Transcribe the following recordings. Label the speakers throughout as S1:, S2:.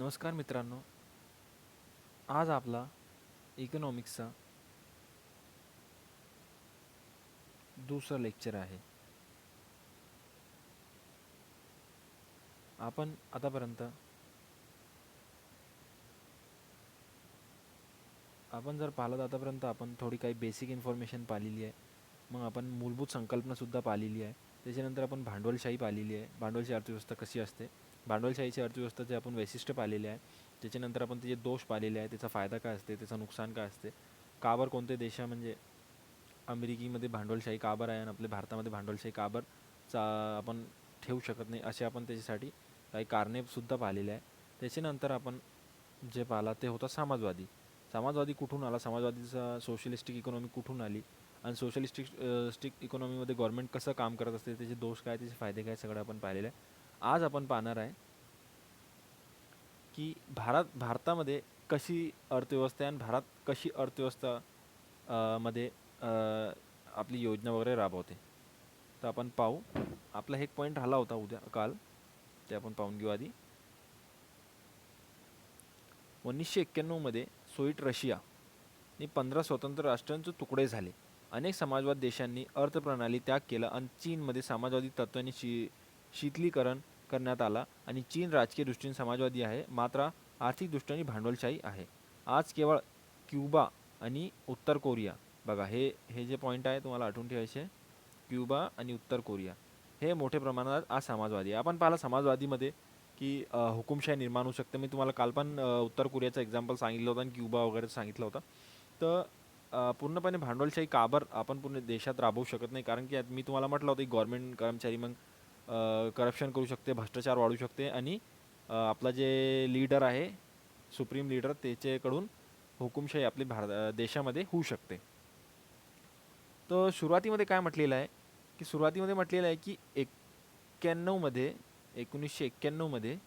S1: नमस्कार मित्रांनो. आज आपला इकॉनॉमिक्सचा दुसरा लेक्चर आहे. आपण आतापर्यंत आपण जर पाहिलं तर आतापर्यंत आपण थोडी काही बेसिक इन्फॉर्मेशन पाहिलेली आहे. मग आपण मूलभूत संकल्पनासुद्धा पाहिलेली आहे. त्याच्यानंतर आपण भांडवलशाही पाहिलेली आहे. भांडवलशाही अर्थव्यवस्था कशी असते, भांडवलशाहीची अर्थव्यवस्थेचे आपण वैशिष्ट्य पाहिलेले आहे. त्याच्यानंतर आपण त्याचे दोष पाहिलेले आहे, त्याचा फायदा काय असते, त्याचं नुकसान काय असते, का बरं कोणते देशा म्हणजे अमेरिकेमध्ये भांडवलशाही का बरं आहे आणि आपल्या भारतामध्ये भांडवलशाही का बरं आपण ठेवू शकत नाही, असे आपण त्याच्यासाठी काही कारणेसुद्धा पाहिलेले आहे. त्याच्यानंतर आपण जे पाहिला ते होता समाजवादी. समाजवादी कुठून आला, समाजवादीचा सोशलिस्टिक इकॉनॉमी कुठून आली आणि सोशलिस्टिक इकॉनॉमीमध्ये गव्हर्नमेंट कसं काम करत असते, त्याचे दोष काय, त्याचे फायदे काय, सगळं आपण पाहिलेलं आहे. आज आपण पाहणार आहे की भारतामध्ये कशी अर्थव्यवस्था आहे आणि भारत कशी अर्थव्यवस्था मध्ये आपली योजना वगैरे राबवते. तर आपण पाहू. आपला एक पॉईंट राहिला होता काल, ते आपण पाहून घेऊ आधी. 1991मध्ये सोव्हिएट रशिया आणि 15 स्वतंत्र राष्ट्रांचे तुकडे झाले. अनेक समाजवादी देशांनी अर्थप्रणाली त्याग केला आणि चीनमध्ये समाजवादी तत्त्वांनी शीतलीकरण करण्यात आला आणि चीन राजकीय दृष्टीने समाजवादी आहे, मात्र आर्थिक दृष्टीने भांडवलशाही आहे. आज केवळ क्युबा आणि उत्तर कोरिया, बघा हे हे जे पॉईंट आहे तुम्हाला आठवून ठेवायचे. क्युबा आणि उत्तर कोरिया हे मोठ्या प्रमाणात आज समाजवादी आहे. आपण पाहिला समाजवादीमध्ये की हुकुमशाही निर्माण होऊ शकते. मी तुम्हाला काल पण उत्तर कोरियाचा एक्झाम्पल सांगितलं होतं आणि क्युबा वगैरे सांगितलं होतं. तर पूर्णपणे भांडवलशाही का बरं आपण पूर्ण देशात राबवू शकत नाही, कारण की मी तुम्हाला म्हटलं होतं की गव्हर्नमेंट कर्मचारी मग करप्शन करू शकते, भ्रष्टाचार वाढू शकते आणि आपला जे लीडर आहे, सुप्रीम लीडर, त्याच्याकडून हुकुमशाही आपली देशामध्ये होऊ शकते. तर सुरुवातीमध्ये काय म्हटलेलं आहे की सुरुवातीमध्ये म्हटलेलं आहे की 1991मध्ये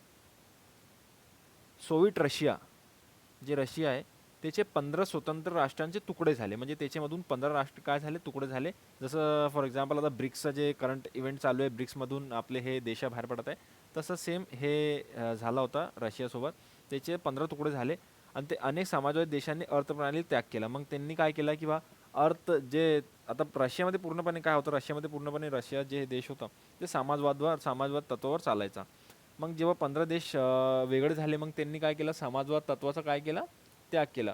S1: सोव्हिएट रशिया, जे रशिया आहे त्याचे 15 स्वतंत्र राष्ट्रांचे तुकडे झाले. म्हणजे त्याच्यामधून 15 राष्ट्र काय झाले, तुकडे झाले. जसं फॉर एक्झाम्पल आता ब्रिक्सचं जे करंट इव्हेंट चालू आहे, ब्रिक्समधून आपले हे देश बाहेर पडत आहे, तसं सेम हे झाला होता रशियासोबत. त्याचे 15 तुकडे झाले आणि ते अनेक समाजवादी देशांनी अर्थप्रणाली त्याग केला. मग त्यांनी काय केलं की जे आता रशियामध्ये पूर्णपणे काय होतं, रशिया जे देश होता ते समाजवाद तत्वावर चालायचा. मग जेव्हा 15 देश वेगळे झाले, मग त्यांनी काय केलं, समाजवाद तत्वाचा काय केला, त्याग केला.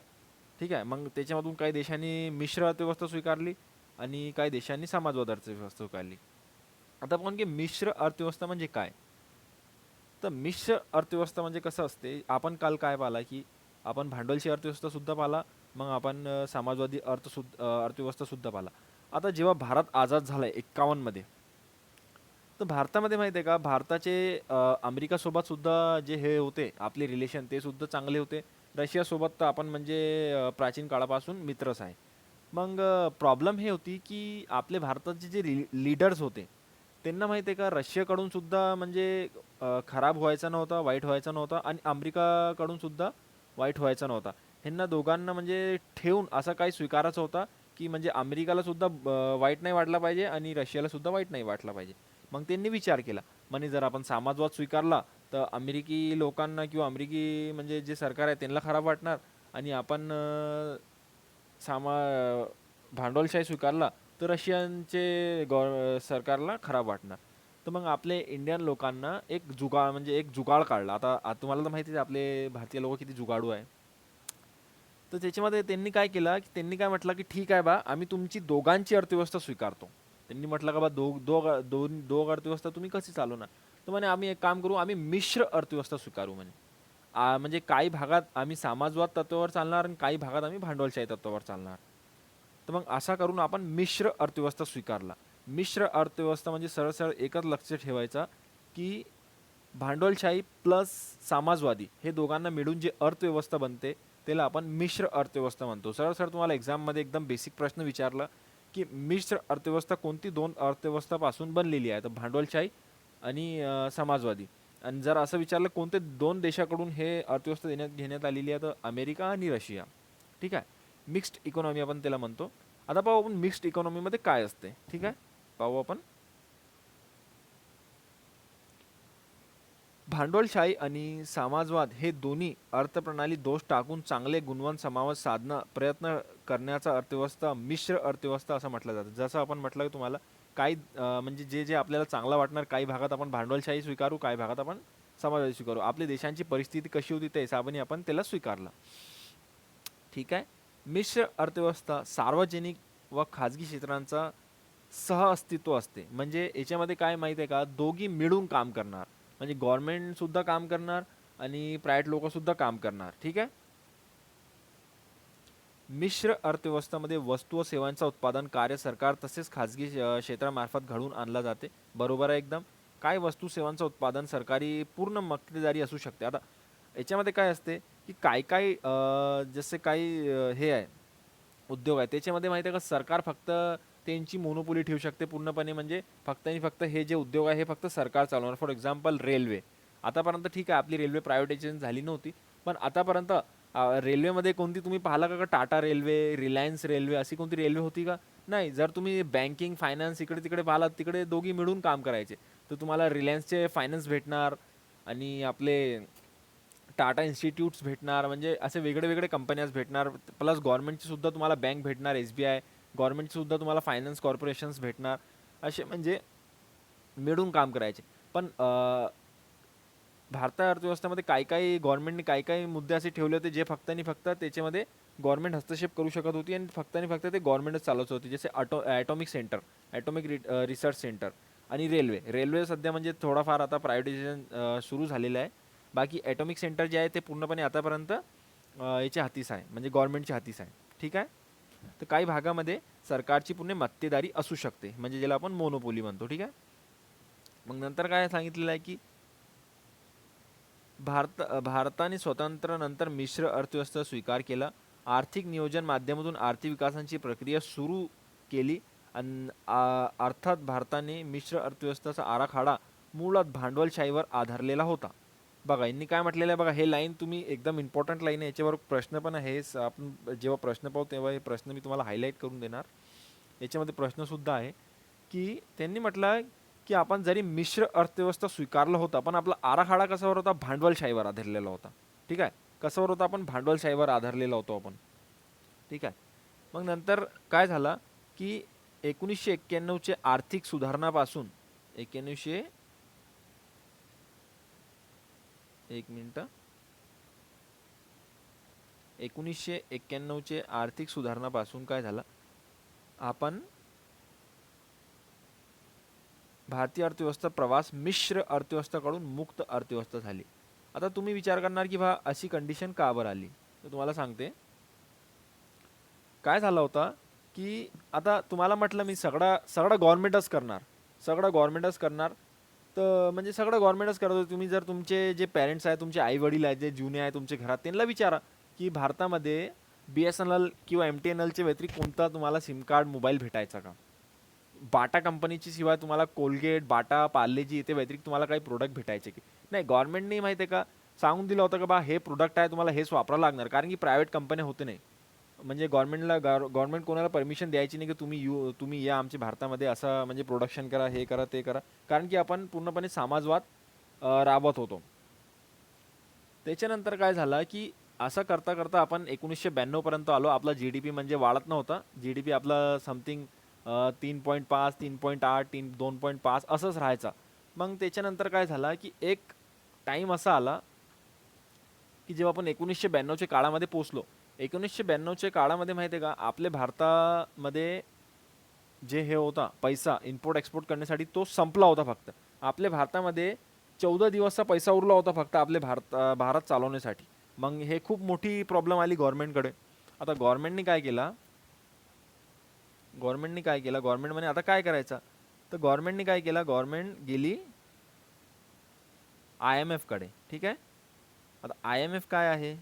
S1: ठीक आहे. मग त्याच्यामधून काही देशांनी मिश्र अर्थव्यवस्था स्वीकारली आणि काही देशांनी समाजवाद अर्थव्यवस्था स्वीकारली. आता आपण की मिश्र अर्थव्यवस्था म्हणजे काय, तर मिश्र अर्थव्यवस्था म्हणजे कसं असते, आपण काल काय पाहिला की आपण भांडवलची अर्थव्यवस्था सुद्धा पाहिला, मग आपण समाजवादी अर्थव्यवस्था सुद्धा पाहिला. आता जेव्हा भारत आझाद झालाय 51मध्ये, तर भारतामध्ये माहिती आहे का, भारताचे अमेरिकासोबत सुद्धा जे हे होते आपले रिलेशन, ते सुद्धा चांगले होते. रशियासोबत तर आपण म्हणजे प्राचीन काळापासून मित्रच आहे. मग प्रॉब्लेम हे होती की आपले भारताचे जे लीडर्स होते, त्यांना माहिती आहे का, रशियाकडून सुद्धा म्हणजे खराब व्हायचा नव्हता, वाईट व्हायचा नव्हता आणि अमेरिकाकडून सुद्धा वाईट व्हायचा नव्हता. ह्यांना दोघांना म्हणजे ठेवून असा काही स्वीकारायचा होता की म्हणजे अमेरिकाला सुद्धा वाईट नाही वाटला पाहिजे आणि रशियाला सुद्धा वाईट नाही वाटला पाहिजे. मग त्यांनी विचार केला, म्हणे जर आपण समाजवाद स्वीकारला तर अमेरिकी लोकांना किंवा अमेरिकी म्हणजे जे सरकार आहे त्यांना खराब वाटणार आणि आपण सामा भांडवलशाही स्वीकारला तर रशियनचे सरकारला खराब वाटणार. तर मग आपले इंडियन लोकांना एक जुगाड काढला. आता तुम्हाला तर माहितीच आहे आपले भारतीय लोक किती जुगाडू आहे. तर त्याच्यामध्ये त्यांनी काय केलं की त्यांनी काय म्हटलं की ठीक आहे बा, आम्ही तुमची दोघांची अर्थव्यवस्था स्वीकारतो. त्यांनी म्हटलं का बा, दोघ अर्थव्यवस्था तुम्ही कशी चालवणार. तर म्हणे आम्ही एक काम करू, आम्ही मिश्र अर्थव्यवस्था स्वीकारू म्हणे. म्हणजे काही भागात आम्ही समाजवाद तत्वावर चालणार आणि काही भागात आम्ही भांडवलशाही तत्वावर चालणार. तर मग असा करून आपण मिश्र अर्थव्यवस्था स्वीकारला. मिश्र अर्थव्यवस्था म्हणजे सरळ सरळ एकच लक्ष ठेवायचा की भांडवलशाही प्लस समाजवादी हे दोघांना मिळून जे अर्थव्यवस्था बनते त्याला आपण मिश्र अर्थव्यवस्था म्हणतो. सरळ सरळ तुम्हाला एक्झाममध्ये एकदम बेसिक प्रश्न विचारला की मिश्र अर्थव्यवस्था कोणती दोन अर्थव्यवस्थापासून बनलेली आहे, तर भांडवलशाही आणि समाजवादी. आणि जर असं विचारलं कोणते दोन देशाकडून हे अर्थव्यवस्था घेण्यात आलेली आहे, तर अमेरिका आणि रशिया. ठीक आहे. मिक्स्ड इकॉनॉमी आपण त्याला म्हणतो. आता पाहू आपण मिक्स्ड इकॉनॉमीमध्ये काय असते. ठीक आहे, पाहू आपण. भांडवलशाही आणि समाजवाद हे दोन्ही अर्थप्रणाली दोष टाकून चांगले गुणवान समावेश साधणं प्रयत्न करण्याचा अर्थव्यवस्था मिश्र अर्थव्यवस्था असं म्हटलं जातं. जसं आपण म्हटलं की तुम्हाला काही म्हणजे जे जे आपल्याला चांगलं वाटणार, काही भागात आपण भांडवलशाही स्वीकारू, काही भागात आपण समाजवादी स्वीकारू. आपली देशांची परिस्थिती कशी होती त्या हिशोबाने आपण त्याला स्वीकारलं. ठीक आहे. मिश्र अर्थव्यवस्था सार्वजनिक व खाजगी क्षेत्रांचा सहअस्तित्व असते. म्हणजे याच्यामध्ये काय माहिती आहे का, दोघी मिळून काम करणार. म्हणजे गव्हर्नमेंट सुद्धा काम करणार आणि प्रायव्हेट लोक सुद्धा काम करणार. ठीक आहे. मिश्र अर्थव्यवस्थेमध्ये वस्तू व सेवांचा उत्पादन कार्य सरकार तसेच खाजगी क्षेत्रामार्फत घडवून आणला जाते. बरोबर आहे एकदम. काय वस्तू सेवांचं उत्पादन सरकारी पूर्ण मक्तेदारी असू शकते. आता याच्यामध्ये काय असते की काय काय जसे काही हे आहे उद्योग आहे त्याच्यामध्ये माहिती आहे का, सरकार फक्त त्यांची मोनोपोली ठेवू शकते पूर्णपणे. म्हणजे फक्त आणि फक्त हे जे उद्योग आहे हे फक्त सरकार चालवणार. For example railway. आतापर्यंत ठीक आहे आपली रेल्वे प्रायव्हेटायझेशन झाली नव्हती, पण आतापर्यंत रेल्वेमध्ये कोणती तुम्ही पाहिला का, टाटा रेल्वे, रिलायन्स रेल्वे अशी कोणती रेल्वे होती का? नाही. जर तुम्ही बँकिंग फायनान्स इकडे तिकडे पाहिलात, तिकडे दोघी मिळून काम करायचे. तर तुम्हाला रिलायन्सचे फायनान्स भेटणार आणि आपले टाटा इन्स्टिट्यूट्स भेटणार. म्हणजे असे वेगळे वेगळे कंपन्याज भेटणार. प्लस गव्हर्नमेंटची सुद्धा तुम्हाला बँक भेटणार, SBI. गव्हर्नमेंटची सुद्धा तुम्हाला फायनान्स कॉर्पोरेशन्स भेटणार. असे म्हणजे मिळून काम करायचे. पण भारतीय अर्थव्यवस्थेमध्ये काही काही गव्हर्नमेंटने काही काही मुद्दे असे ठेवले होते जे फक्त आणि फक्त त्याच्यामध्ये गव्हर्नमेंट हस्तक्षेप करू शकत होती आणि फक्त आणि फक्त ते गव्हर्नमेंटच चालवत होती. जसे atomic centre, atomic research centre आणि रेल्वे. रेल्वे सध्या म्हणजे थोडाफार आता प्रायव्हेटायझेशन सुरू झालेलं आहे. बाकी ॲटॉमिक सेंटर जे आहे ते पूर्णपणे आतापर्यंत याच्या हातीस आहे, म्हणजे गव्हर्नमेंटच्या हातीस आहे. ठीक आहे. तर काही भागामध्ये सरकारची पूर्ण मक्तेदारी असू शकते, म्हणजे ज्याला आपण मोनोपोली म्हणतो. ठीक आहे. मग नंतर काय सांगितलेलं आहे की भारताने स्वातंत्र्यानंतर मिश्र अर्थव्यवस्था स्वीकार केला. आर्थिक नियोजन माध्यमातून आर्थिक विकासाची प्रक्रिया सुरू केली. अर्थात भारताने मिश्र अर्थव्यवस्थेचा आराखडा मुळात भांडवलशाहीवर आधारलेला होता. बघा यांनी काय म्हटलेलं आहे बघा, हे लाईन तुम्ही एकदम इम्पॉर्टंट लाईन आहे. याच्यावर प्रश्न पण आहे. आपण जेव्हा प्रश्न पाहू तेव्हा हे प्रश्न मी तुम्हाला हायलाईट करून देणार. याच्यामध्ये प्रश्नसुद्धा आहे की त्यांनी म्हटलं की आपण जरी मिश्र अर्थव्यवस्था स्वीकारला होता, पण आपला आराखडा कशावर होता, भांडवलशाहीवर आधारलेला होता. ठीक आहे. कशावर होता आपण, भांडवलशाहीवर आधारलेला होतो आपण. ठीक आहे. मग नंतर काय झालं की 1991चे आर्थिक सुधारणापासून 1900 एक मिनिट 1991चे आर्थिक सुधारणापासून काय झालं, आपण भारतीय अर्थव्यवस्था प्रवास मिश्र अर्थव्यवस्थेकडून मुक्त अर्थव्यवस्था झाली. आता तुम्ही विचार करणार की बा अशी कंडिशन का बरं आली, तर तुम्हाला सांगते काय झालं होतं की आता तुम्हाला म्हटलं मी सगळं सगळं गव्हर्नमेंटच करणार, सगळं गव्हर्नमेंटच करणार. तर म्हणजे सगळं गव्हर्नमेंटच करत होते. तुम्ही जर तुमचे जे पेरेंट्स आहेत, तुमचे आई वडील आहेत, जे जुने आहे तुमच्या घरात, त्यांना विचारा की भारतामध्ये BSNL किंवा MTNLच्या व्यतिरिक्त कोणता तुम्हाला सिम कार्ड मोबाईल भेटायचा का? बाटा कंपनीची शिवाय तुम्हाला कोलगेट, बाटा, पार्लेजी इथे व्यतिरिक्त तुम्हाला काही प्रोडक्ट भेटायचे की नाही? गव्हर्नमेंटने माहिती आहे का सांगून दिलं होतं का बा हे प्रोडक्ट आहे तुम्हाला हेच वापरावं लागणार, कारण की प्रायव्हेट कंपन्या होते नाही. म्हणजे गव्हर्नमेंट कोणाला परमिशन द्यायची नाही की तुम्ही या आमच्या भारतामध्ये असं म्हणजे प्रोडक्शन करा, हे करा, ते करा, कारण की आपण पूर्णपणे समाजवाद राबवत होतो. त्याच्यानंतर काय झालं की असं करता करता आपण 1992 पर्यंत आलो. आपला GDP म्हणजे वाढत नव्हता. GDP आपला समथिंग 3.5, 3.8, 2.5 असंच राहायचा. मग त्याच्यानंतर काय झालं की एक टाईम असा आला की जेव्हा आपण 1992च्या काळामध्ये पोचलो. 1992च्या काळामध्ये माहिती आहे का, आपल्या भारतामध्ये जे हे होता पैसा इम्पोर्ट एक्सपोर्ट करण्यासाठी तो संपला होता. फक्त आपल्या भारतामध्ये 14 दिवसचा पैसा उरला होता फक्त आपले भारत चालवण्यासाठी. मग हे खूप मोठी प्रॉब्लेम आली गव्हर्नमेंटकडे. आता गव्हर्नमेंटने म्हणे आता काय करायचं. तर गव्हर्नमेंटने काय केलं, गव्हर्नमेंट गेली IMF कडे. ठीक आहे. आता IMF काय आहे,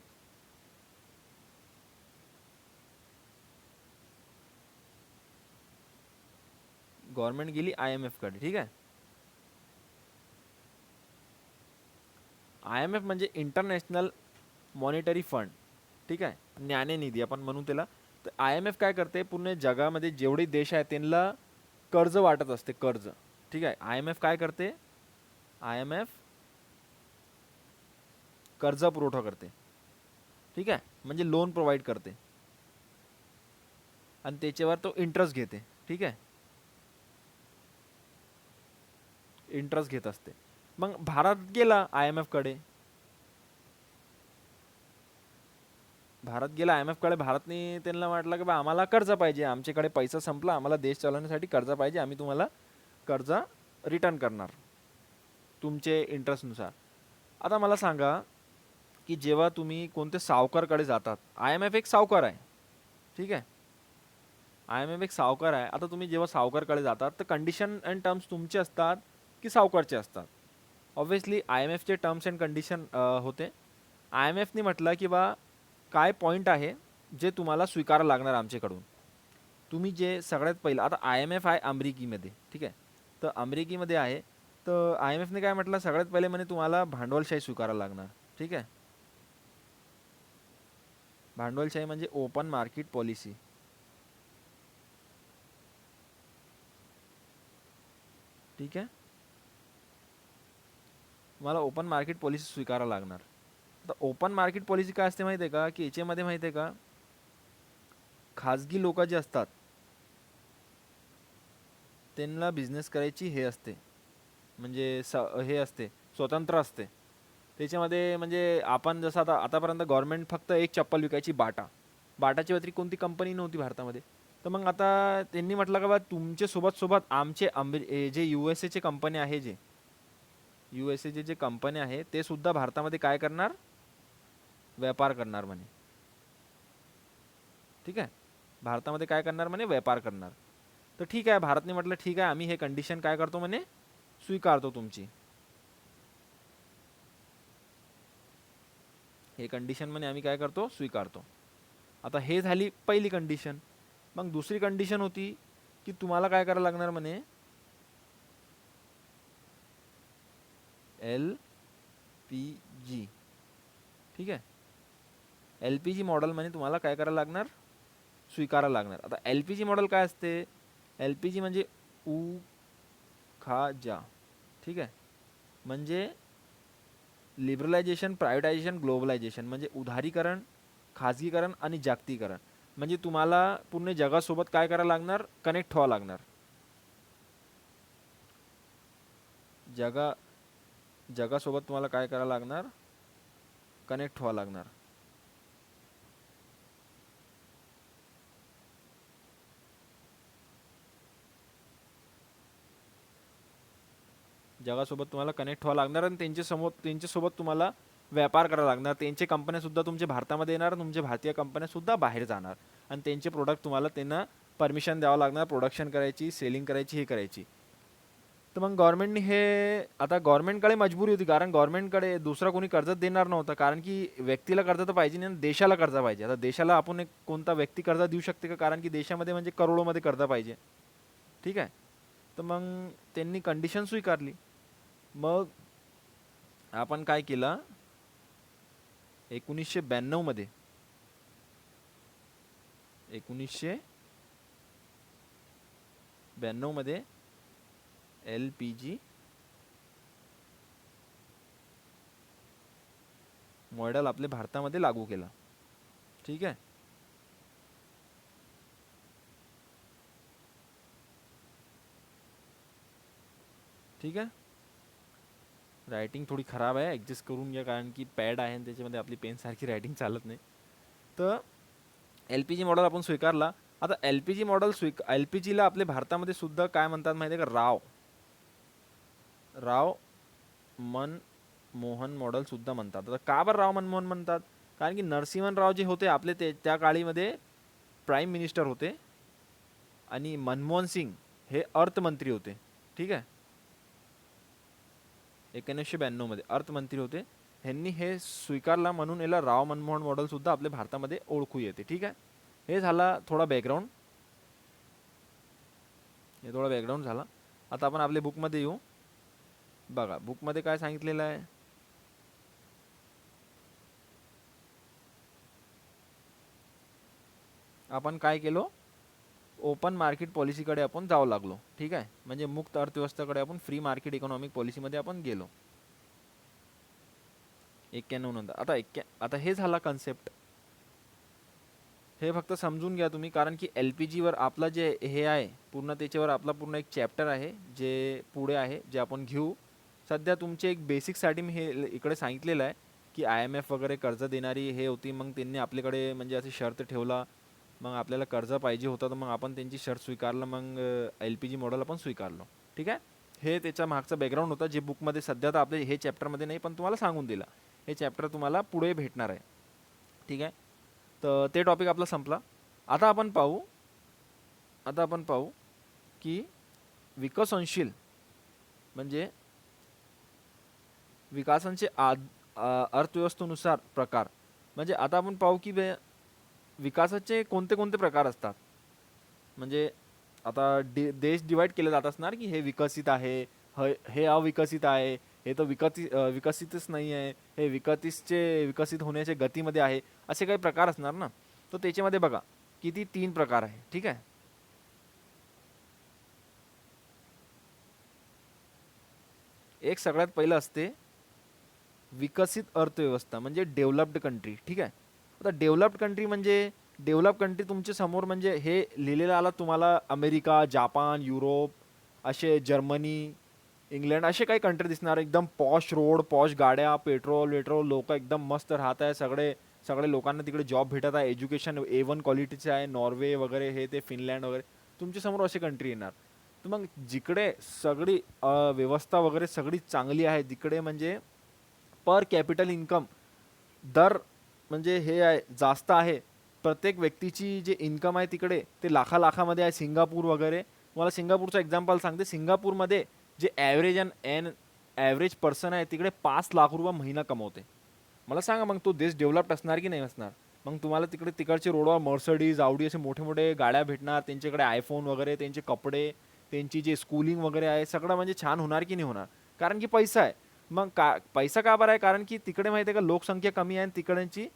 S1: गव्हर्नमेंट गेली IMF कडे. ठीक आहे. IMF म्हणजे इंटरनॅशनल मॉनिटरी फंड. ठीक आहे. नाणेनिधी आपण म्हणू त्याला. तर IMF काय करते, पूर्ण जगामध्ये जेवढे देश आहेत त्यांना कर्ज वाटत असते, कर्ज. ठीक आहे. IMF काय करते, IMF कर्ज पुरवठा करते, ठीक आहे, म्हणजे लोन प्रोव्हाइड करते आणि त्याच्यावर तो इंटरेस्ट घेते, ठीक आहे, इंटरेस्ट घेत असते. मग भारत गेला IMF कडे, IMF कडे. भारतने त्यांना म्हटलं की बा आम्हाला कर्ज पाहिजे, आमच्याकडे पैसा संपला, आम्हाला देश चालवण्यासाठी कर्ज पाहिजे, आम्ही तुम्हाला कर्ज रिटर्न करणार तुमचे इंटरेस्टनुसार. आता मला सांगा की जेव्हा तुम्ही कोणत्या सावकारकडे जातात, IMF एक सावकार आहे, ठीक आहे, IMF एक सावकार आहे. आता तुम्ही जेव्हा सावकारकडे जातात तर कंडिशन अँड टर्म्स तुमचे असतात की सावकारचे असतात? ऑब्व्हियसली IMFचे टर्म्स अँड कंडिशन होते. IMFने म्हटलं की बा काय पॉईंट आहे जे तुम्हाला स्वीकारावं लागणार आमच्याकडून. तुम्ही जे सगळ्यात पहिलं, आता IMF आहे अमेरिकेमध्ये, ठीक आहे, तर अमेरिकेमध्ये आहे, तर IMFने काय म्हटलं, सगळ्यात पहिले म्हणे तुम्हाला भांडवलशाही स्वीकारावं लागणार, ठीक आहे. भांडवलशाही म्हणजे ओपन मार्केट पॉलिसी, ठीक आहे, मला ओपन मार्केट पॉलिसी स्वीकारावं लागणार. आता ओपन मार्केट पॉलिसी काय असते माहिती आहे का, की याच्यामध्ये माहिती आहे का, खाजगी लोक जे असतात त्यांना बिझनेस करायची हे असते, म्हणजे हे असते, स्वतंत्र असते. त्याच्यामध्ये म्हणजे आपण जसं आतापर्यंत गव्हर्नमेंट फक्त एक चप्पल विकायची, बाटाच्या व्यतिरिक्त कोणती कंपनी नव्हती भारतामध्ये. तर मग आता त्यांनी म्हटलं का बा तुमचे सोबत सोबत आमचे जे USA कंपनी आहे, जे USA जे कंपनी आहे ते सुद्धा भारतामध्ये काय करणार, व्यापार करणार म्हणे, ठीक आहे, भारतामध्ये काय करणार म्हणे, व्यापार करणार. तर ठीक आहे, भारतने म्हटलं ठीक आहे, आम्ही हे कंडिशन काय करतो म्हणे, स्वीकारतो तुमची, हे कंडिशन म्हणे आम्ही काय करतो, स्वीकारतो. आता हे झाली पहिली कंडिशन. मग दुसरी कंडिशन होती की तुम्हाला काय करायला लागणार म्हणे, LPG, ठीक आहे, LPG मॉडेल म्हणे तुम्हाला काय करायला लागणार, स्वीकारायला लागणार. आता LPG मॉडेल काय असते, LPG म्हणजे उखाजा, ठीक आहे, म्हणजे लिबरलायझेशन, प्रायव्हेटायझेशन, ग्लोबलायझेशन, म्हणजे उदारीकरण, खाजगीकरण आणि जागतिकीकरण. म्हणजे तुम्हाला पूर्ण जगासोबत काय करायला लागणार, कनेक्ट व्हावं लागणार, जगा जगासोबत तुम्हाला काय करायला लागणार, कनेक्ट व्हावं लागणार. जगासोबत तुम्हाला कनेक्ट व्हावं लागणार आणि त्यांच्यासोबत तुम्हाला व्यापार करायला लागणार. त्यांचे कंपन्यासुद्धा तुमच्या भारतामध्ये येणार, तुमच्या भारतीय कंपन्यासुद्धा बाहेर जाणार आणि त्यांचे प्रोडक्ट तुम्हाला त्यांना परमिशन द्यावं लागणार, प्रोडक्शन करायची, सेलिंग करायची, हे करायची. तर मग गव्हर्नमेंटने हे, आता गव्हर्नमेंटकडे मजबुरी होती, कारण गव्हर्नमेंटकडे दुसरा कोणी कर्ज देणार नव्हतं, कारण की व्यक्तीला कर्ज तर पाहिजे नाही, देशाला कर्ज पाहिजे. आता देशाला आपण एक कोणता व्यक्ती कर्ज देऊ शकते का, कारण की देशामध्ये म्हणजे करोडोमध्ये कर्ज पाहिजे, ठीक आहे. तर मग त्यांनी कंडिशन स्वीकारली. मग आपण काय केलं, 1992 मध्ये, 1992 मध्ये LPG मॉडेल आपल्या भारतामध्ये लागू केला, ठीक आहे. ठीक आहे, रायटिंग थोडी खराब आहे, ॲडजस्ट करून घ्या, कारण की पॅड आहे आणि त्याच्यामध्ये आपली पेनसारखी रायटिंग चालत नाही. तर LPG मॉडेल आपण स्वीकारला. आता LPG मॉडेल LPGला आपल्या भारतामध्ये सुद्धा काय म्हणतात माहिती आहे का, राव मनमोहन मॉडेल सुद्धा म्हणतात. आता का बरं राव मनमोहन म्हणतात, कारण की नरसिंहन राव जे होते आपले, ते त्या काळीमध्ये प्राईम मिनिस्टर होते आणि मनमोहन सिंग हे अर्थमंत्री होते, ठीक आहे, 1992 मध्ये अर्थमंत्री होते. ह्यांनी हे स्वीकारला म्हणून याला राव मनमोहन मॉडेल सुद्धा आपल्या भारतामध्ये ओळखू येते, ठीक आहे. हे झाला थोडा बॅकग्राऊंड, हे थोडा बॅकग्राऊंड झाला. आता आपण आपल्या बुकमध्ये येऊ. बघा बुकमध्ये काय सांगितलेलं आहे, आपण काय केलो, ओपन मार्केट पॉलिसीकडे आपण जावं लागलो, ठीक आहे, म्हणजे मुक्त अर्थव्यवस्थेकडे आपण फ्री मार्केट इकॉनॉमिक पॉलिसीमध्ये आपण गेलो. 91 नंतर आता हे झाला कन्सेप्ट. हे फक्त समजून घ्या तुम्ही, कारण की LPG वर आपला जे हे आहे पूर्ण, त्याच्यावर आपला पूर्ण एक चॅप्टर आहे जे पुढे आहे, जे आपण घेऊ. सध्या तुमचे एक बेसिकसाठी मी हे इकडे सांगितलेलं आहे की IMF वगैरे कर्ज देणारी हे होती, मग त्यांनी आपल्याकडे म्हणजे अशी शर्त ठेवला, मग आपल्याला कर्ज पाहिजे होतं, तर मग आपण त्यांची शर्त स्वीकारलं, मग LPG मॉडेल आपण स्वीकारलो. ठीक आहे. हे त्याच्या मागचं बॅकग्राऊंड होतं, जे बुकमध्ये सध्या तर आपले हे चॅप्टरमध्ये नाही, पण तुम्हाला सांगून दिलं. हे चॅप्टर तुम्हाला पुढे भेटणार आहे. ठीक आहे. तर ते टॉपिक आपला संपला. आता आपण पाहू की विकसनशील म्हणजे विकासांचे अर्थव्यवस्थेनुसार प्रकार. म्हणजे आता आपण पाहू की विकासाचे कोणते कोणते प्रकार असतात. म्हणजे आता देश डिवाइड केले जात असणार की हे विकसित आहे, हे अविकसित आहे, हे तर विकसितच नाही आहे, हे विकसित होण्याच्या गतीमध्ये आहे, असे काही प्रकार असणार ना. तर त्याच्यामध्ये बघा किती 3 प्रकार आहे. ठीक आहे. एक सगळ्यात पहिलं असते विकसित अर्थव्यवस्था म्हणजे डेव्हलप्ड कंट्री. ठीक आहे. आता डेव्हलप कंट्री तुमच्या समोर म्हणजे हे लिहिलेलं आला तुम्हाला, अमेरिका, जापान, युरोप, असे जर्मनी, इंग्लंड, असे काही कंट्री दिसणार. एकदम पॉश रोड, पॉश गाड्या, पेट्रोल, लोक एकदम मस्त राहत आहे. सगळे सगळे लोकांना तिकडे जॉब भेटत आहे, एज्युकेशन A1 क्वालिटीचे आहे. नॉर्वे वगैरे हे ते, फिनलँड वगैरे तुमच्या समोर असे कंट्री येणार. तर मग जिकडे सगळी व्यवस्था वगैरे सगळी चांगली आहे, तिकडे म्हणजे पर कॅपिटल इन्कम दर म्हणजे हे आहे जास्त आहे. प्रत्येक व्यक्तीची जे इन्कम आहे तिकडे ते लाखामध्ये आहे. सिंगापूर वगैरे, मला सिंगापूरचं एक्झाम्पल सांगते. सिंगापूरमध्ये जे ॲव्हरेज पर्सन आहे तिकडे 5 लाख रुपये महिना कमवते. मला सांगा मग तो देश डेव्हलप्ड असणार की नाही असणार. मग तुम्हाला तिकडचे रोडवर मर्सडीज, आउडी असे मोठे मोठे गाड्या भेटणार, त्यांच्याकडे आयफोन वगैरे, त्यांचे कपडे, त्यांची जे स्कूलिंग वगैरे आहे सगळं म्हणजे छान होणार की नाही होणार. कारण की पैसा आहे. मग पैसा का बरं आहे, कारण की तिकडे माहिती आहे का लोकसंख्या कमी आहे आणि तिकडची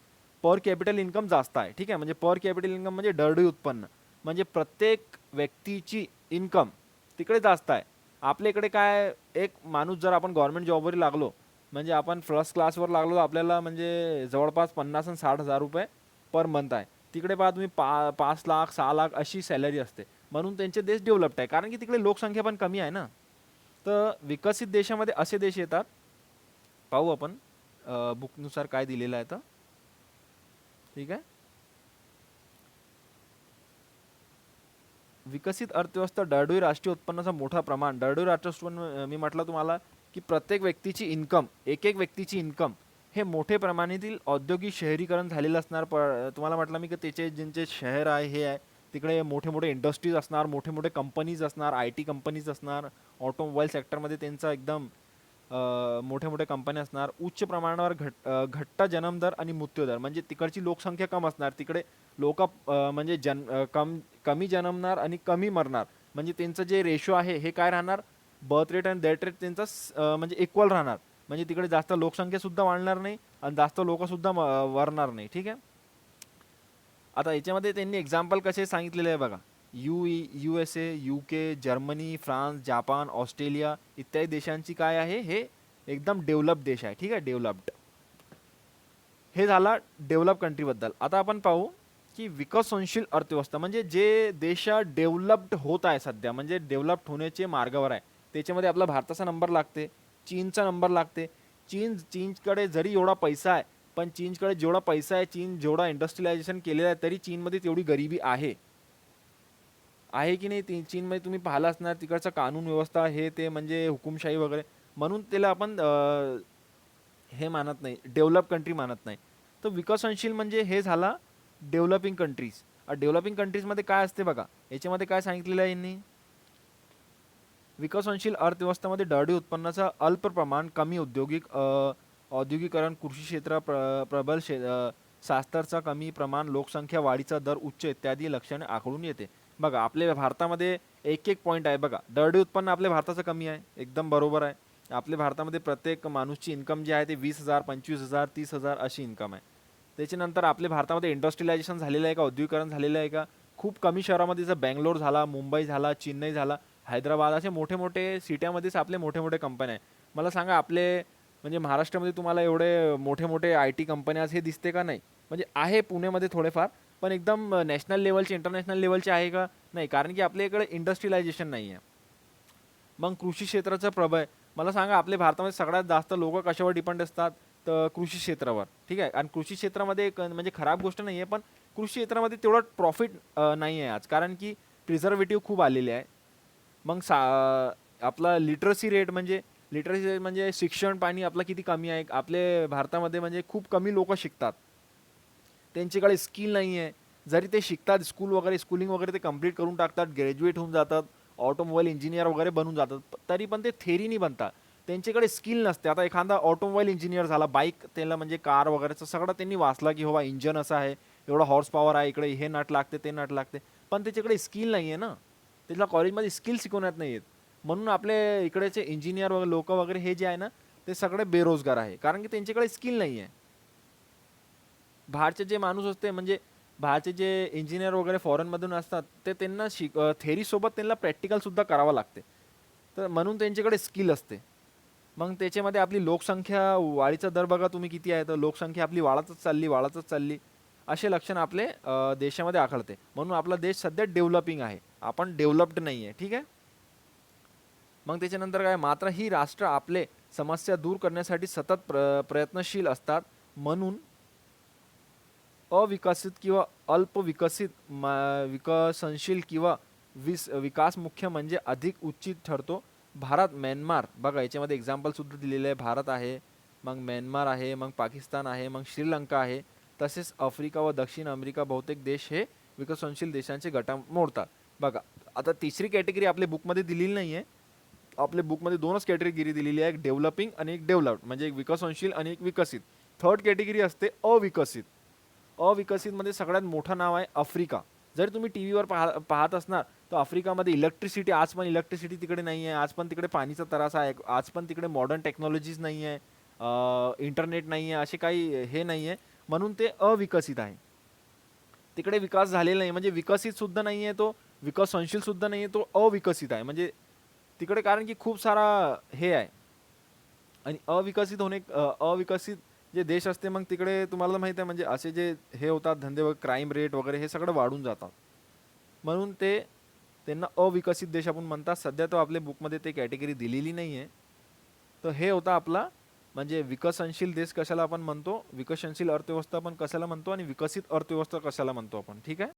S1: पर कॅपिटल इन्कम जास्त आहे. ठीक आहे. म्हणजे पर कॅपिटल इन्कम म्हणजे दरडोई उत्पन्न, म्हणजे प्रत्येक व्यक्तीची इन्कम तिकडे जास्त आहे. आपल्या इकडे काय, एक माणूस जर आपण गव्हर्नमेंट जॉबवर लागलो, म्हणजे आपण फर्स्ट क्लासवर लागलो, तर आपल्याला म्हणजे जवळपास 50 आणि 60 हजार रुपये पर मंथ आहे. तिकडे पहा तुम्ही 5 लाख 6 लाख अशी सॅलरी असते. म्हणून त्यांचे देश डेव्हलप्ड आहे, कारण की तिकडे लोकसंख्या पण कमी आहे ना. तर विकसित देशामध्ये असे देश येतात. पाहू आपण बुकनुसार काय दिलेलं आहे तर. ठीक आहे. विकसित अर्थव्यवस्था दरडोई राष्ट्रीय उत्पन्नाचा मोठा प्रमाण. दरडोई राष्ट्रीय उत्पन्न मी म्हटलं तुम्हाला की प्रत्येक व्यक्तीची इन्कम, एक व्यक्तीची इन्कम हे मोठे प्रमाणातील औद्योगिक शहरीकरण झालेलं असणार. तुम्हाला म्हटलं मी की त्याचे ज्यांचे शहर आहे हे आहे तिकडे मोठे मोठे इंडस्ट्रीज असणार, मोठे मोठे कंपनीज असणार, IT कंपनीज असणार. ऑटोमोबाईल सेक्टरमध्ये त्यांचा एकदम मोठे मोठे कंपन्या असणार. उच्च प्रमाणावर घट्ट जन्मदर आणि मृत्यूदर, म्हणजे तिकडची लोकसंख्या कम असणार. तिकडे लोक म्हणजे कमी जन्मणार आणि कमी मरणार. म्हणजे त्यांचं जे रेशो आहे हे काय राहणार, बर्थ रेट आणि डेथ रेट त्यांचा म्हणजे इक्वल राहणार. म्हणजे तिकडे जास्त लोकसंख्या सुद्धा वाढणार नाही आणि जास्त लोक सुद्धा मरणार नाही. ठीक आहे. आता याच्यामध्ये त्यांनी एक्झाम्पल कसे सांगितलेले आहे बघा. USA, UK, Germany, France, Japan, Australia इत्यादी देशांची काय आहे, हे एकदम डेव्हलप देश आहे. ठीक आहे. डेव्हलप्ड हे झाला डेव्हलप कंट्रीबद्दल. आता आपण पाहू की विकसनशील अर्थव्यवस्था म्हणजे जे देश डेव्हलप्ड होत आहे सध्या, म्हणजे डेव्हलप्ड होण्याचे मार्गावर आहे. त्याच्यामध्ये आपला भारताचा नंबर लागते, चीनचा नंबर लागते. चीनकडे जरी एवढा पैसा आहे, पण चीनकडे जेवढा पैसा आहे, चीन जेवढा इंडस्ट्रियलायझेशन केलेलं आहे, तरी चीनमध्ये तेवढी गरिबी आहे की नाही. चीनमध्ये तुम्ही पाहिलं असणार तिकडचं कानून व्यवस्था हे ते म्हणजे हुकुमशाही वगैरे, म्हणून त्याला आपण हे मानत नाही, डेव्हलप कंट्री मानत नाही. तर विकसनशील म्हणजे हे झाला डेव्हलपिंग कंट्रीज. डेव्हलपिंग कंट्रीजमध्ये काय असते बघा, याच्यामध्ये काय सांगितलेलं आहे यांनी. विकसनशील अर्थव्यवस्थेमध्ये दरडोई उत्पन्नाचा अल्प प्रमाण, कमी औद्योगिकरण, कृषी क्षेत्र प्रबल साक्षरता कमी प्रमाण, लोकसंख्या वाढीचा दर उच्च इत्यादी लक्षणे आढळून येते. बघा आपल्या भारतामध्ये एक पॉईंट आहे बघा. दरडोई उत्पन्न आपल्या भारताचं कमी आहे, एकदम बरोबर आहे. आपल्या भारतामध्ये प्रत्येक माणूसची इन्कम जी आहे ते 20,000, 25,000, 30,000 अशी इन्कम आहे. त्याच्यानंतर आपल्या भारतामध्ये इंडस्ट्रियलायझेशन झालेलं आहे का, औद्योगिकरण झालेलं आहे का, खूप कमी शहरामध्ये, जर बँगलोर झाला, मुंबई झाला, चेन्नई झाला, हैदराबाद, असे मोठे मोठे सिट्यामध्येच आपले मोठे मोठे कंपन्या आहे. मला सांगा आपले म्हणजे महाराष्ट्रामध्ये तुम्हाला एवढे मोठे मोठे आय टी कंपन्याज हे दिसते का? नाही. म्हणजे आहे पुण्यामध्ये थोडेफार, पण एकदम नॅशनल लेवलचे, इंटरनॅशनल लेवलचे आहे का? नाही. कारण की आपल्या इकडे इंडस्ट्रियलायझेशन नाही आहे. मग कृषी क्षेत्राचा प्रभय, मला सांगा आपल्या भारतामध्ये सगळ्यात जास्त लोक कशावर डिपेंड असतात? तर कृषी क्षेत्रावर. ठीक आहे. आणि कृषी क्षेत्रामध्ये एक म्हणजे खराब गोष्ट नाही आहे, पण कृषी क्षेत्रामध्ये तेवढं प्रॉफिट नाही आहे आज, कारण की प्रिझर्वेटिव्ह खूप आलेले आहे. मग आपला लिटरसी रेट म्हणजे शिक्षण पाणी आपलं किती कमी आहे. आपले भारतामध्ये म्हणजे खूप कमी लोक शिकतात. त्यांच्याकडे स्किल नाही आहे. जरी ते शिकतात स्कूलिंग वगैरे ते कंप्लीट करून टाकतात, ग्रॅज्युएट होऊन जातात, ऑटोमोबाईल इंजिनियर वगैरे बनून जातात. तरी पण ते थेरी नाही बनतात. त्यांच्याकडे स्किल नसते. आता एखादा ऑटोमोबाईल इंजिनियर झाला, बाईक त्याला म्हणजे कार वगैरेचं सगळं त्यांनी वाचला, की हो बा इंजन असं आहे, एवढा हॉर्स पॉवर आहे, इकडे हे नट लागते, ते नट लागते. पण त्याच्याकडे स्किल नाही आहे ना. त्याला कॉलेजमध्ये स्किल शिकवण्यात नाही येत. म्हणून आपले इकडेचे इंजिनियर वगैरे लोक वगैरे हे जे आहे ना, ते सगळे बेरोजगार आहे, कारण की त्यांच्याकडे स्किल नाही आहे. बाहेरचे जे माणूस असते म्हणजे बाहेरचे जे इंजिनियर वगैरे फॉरेनमधून असतात, ते त्यांना थेरीसोबत त्यांना प्रॅक्टिकलसुद्धा करावं लागते. तर म्हणून त्यांच्याकडे स्किल असते. मग त्याच्यामध्ये आपली लोकसंख्या वाढीचा दर बघा तुम्ही किती आहे, तर लोकसंख्या आपली वाढतच चालली. असे लक्षण आपले देशामध्ये आढळते. म्हणून आपला देश सध्या डेव्हलपिंग आहे. आपण डेव्हलप्ड नाही आहे. ठीक आहे. मग त्याच्यानंतर काय, मात्र ही राष्ट्र आपले समस्या दूर करण्यासाठी सतत प्रयत्नशील असतात. म्हणून अविकसित किंवा अल्पविकसित विकसनशील किंवा विकास मुख्य म्हणजे अधिक उचित ठरतो. भारत, म्यानमार बघा याच्यामध्ये एक्झाम्पल सुद्धा दिलेले आहे. भारत आहे, मग म्यानमार आहे, मग पाकिस्तान आहे, मग श्रीलंका आहे, तसेच आफ्रिका व दक्षिण अमेरिका बहुतेक देश हे विकसनशील देशांचे गटा मोडतात. बघा आता तिसरी कॅटेगरी आपल्या बुकमध्ये दिलेली नाही आहे. आपल्या बुकमध्ये दोनच कॅटेगरी दिलेली आहे, एक डेव्हलपिंग आणि एक डेव्हलप्ड, म्हणजे एक विकसनशील आणि एक विकसित. थर्ड कॅटेगरी असते अविकसित. अविकसितमध्ये सगळ्यात मोठं नाव आहे आफ्रिका. जर तुम्ही टी व्हीवर पाहत असणार, तर आफ्रिकामध्ये इलेक्ट्रिसिटी, आज पण इलेक्ट्रिसिटी तिकडे नाही आहे. आज पण तिकडे पाणीचा त्रास आहे. आज पण तिकडे मॉडर्न टेक्नॉलॉजीज नाही आहे, इंटरनेट नाही आहे, असे काही हे नाही आहे. म्हणून ते अविकसित आहे. तिकडे विकास झालेला नाही, म्हणजे विकसित सुद्धा नाही आहे तो, विकसनशील सुद्धा नाही आहे तो, अविकसित आहे. म्हणजे तिकडे कारण की खूप सारा हे आहे. आणि अविकसित जे देश असते, मग तिकडे तुम्हाला माहिती आहे म्हणजे असे जे हे होतात धंदे वगैरे, क्राईम रेट वगैरे हे सगळं वाढून जातात. म्हणून त्यांना अविकसित देश आपण म्हणतात. सध्या तो आपल्या बुकमध्ये ते कॅटेगरी दिलेली नाही आहे. तर हे होता आपला म्हणजे विकसनशील देश कशाला आपण म्हणतो, विकसनशील अर्थव्यवस्था आपण कशाला म्हणतो, आणि विकसित अर्थव्यवस्था कशाला म्हणतो आपण. ठीक आहे.